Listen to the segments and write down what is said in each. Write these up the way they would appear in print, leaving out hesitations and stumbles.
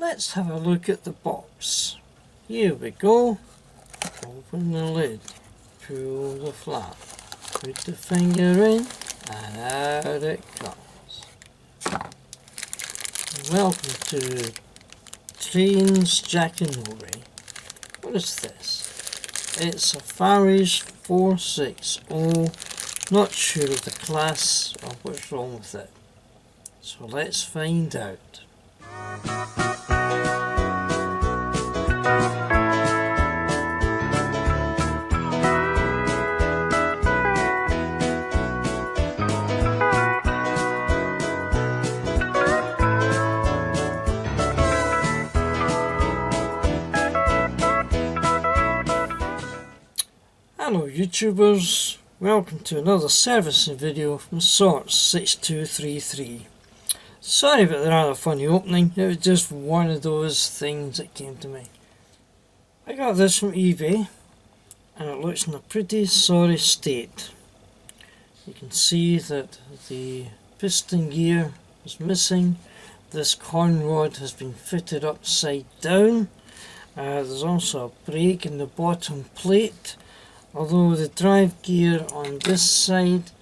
let's have a look at the box. Here we go. Open the lid, pull the flap, put the finger in, and out it comes. Welcome to Trains Jackanory. What is this? It's a Farish 460. Not sure of the class or what's wrong with it. So let's find out. Hello YouTubers, welcome to another servicing video from Sorts6233. Sorry about the rather funny opening, it was just one of those things that came to me. I got this from eBay and it looks in a pretty sorry state. You can see that the piston gear is missing, this con rod has been fitted upside down, there's also a break in the bottom plate. Although the drive gear on this side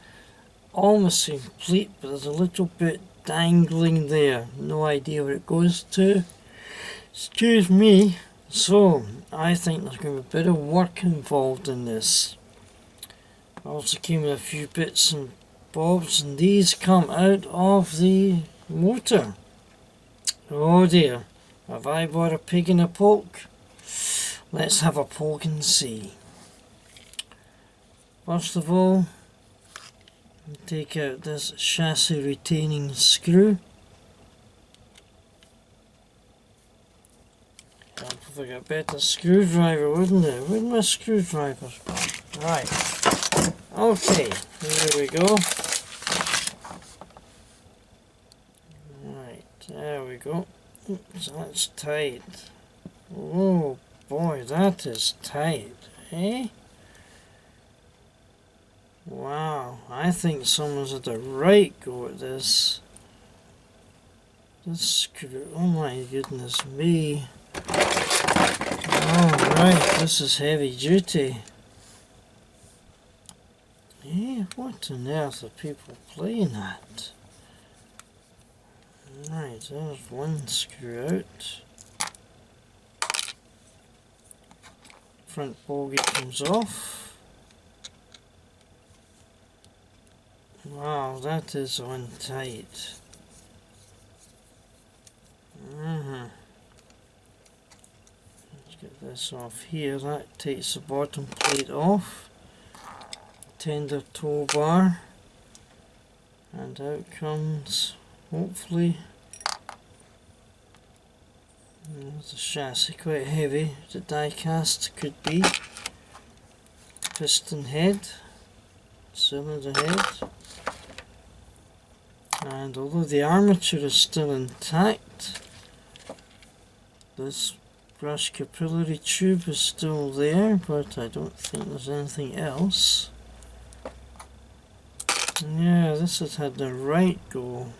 almost complete, but there's a little bit dangling there. No idea where it goes to. Excuse me. So, I think there's going to be a bit of work involved in this. Also came with a few bits and bobs, and these come out of the motor. Oh dear. Have I bought a pig in a poke? Let's have a poke and see. First of all, take out this chassis retaining screw. If I got a better screwdriver, wouldn't it? Where'd my screwdrivers go? Right. Okay, here we go. Right, there we go. Oops, that's tight. Oh boy, that is tight, eh? Wow, I think someone's had a right go at this. This screw, oh my goodness me. Alright, this is heavy duty. Eh, what on earth are people playing at? Right, there's one screw out. Front bogie comes off. Wow, that is on tight. Let's get this off here. That takes the bottom plate off. Tender tow bar. And out comes, hopefully, there's the chassis, quite heavy. The die cast could be. Piston head. Cylinder head. And although the armature is still intact, this brush capillary tube is still there, but I don't think there's anything else. Yeah, this has had the right go.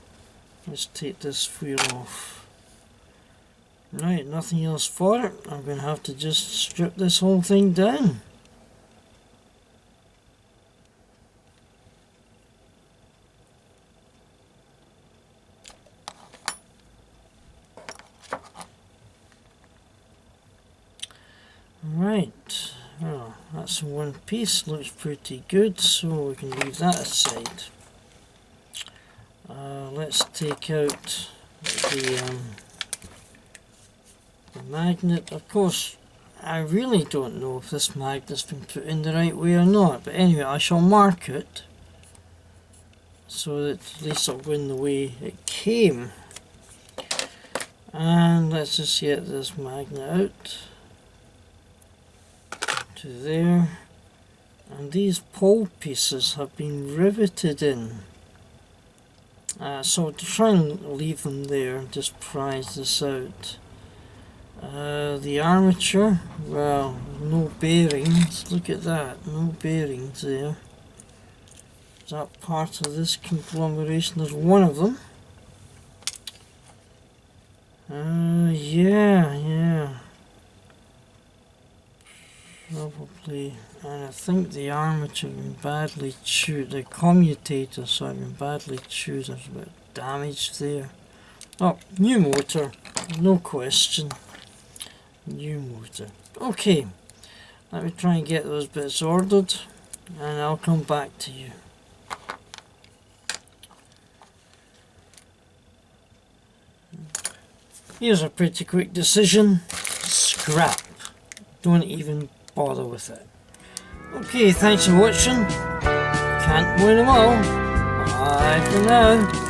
Let's take this wheel off. Right, nothing else for it. I'm going to have to just strip this whole thing down. Right, well, that's in one piece, looks pretty good, so we can leave that aside. Let's take out the magnet. Of course, I really don't know if this magnet's been put in the right way or not, but anyway, I shall mark it so that at least it'll go in the way it came. And let's just get this magnet out. To there, and these pole pieces have been riveted in, so to try and leave them there, just prise this out. The armature, well, no bearings, look at that, no bearings there. Is that part of this conglomeration? There's one of them. Yeah. Probably. And I think the armature has been badly chewed. The commutators have been badly chewed. There's a bit of damage there. Oh, new motor. No question. New motor. Okay. Let me try and get those bits ordered. And I'll come back to you. Here's a pretty quick decision. Scrap. Don't even bother with it. Okay, thanks for watching. Can't win them all. Bye for now.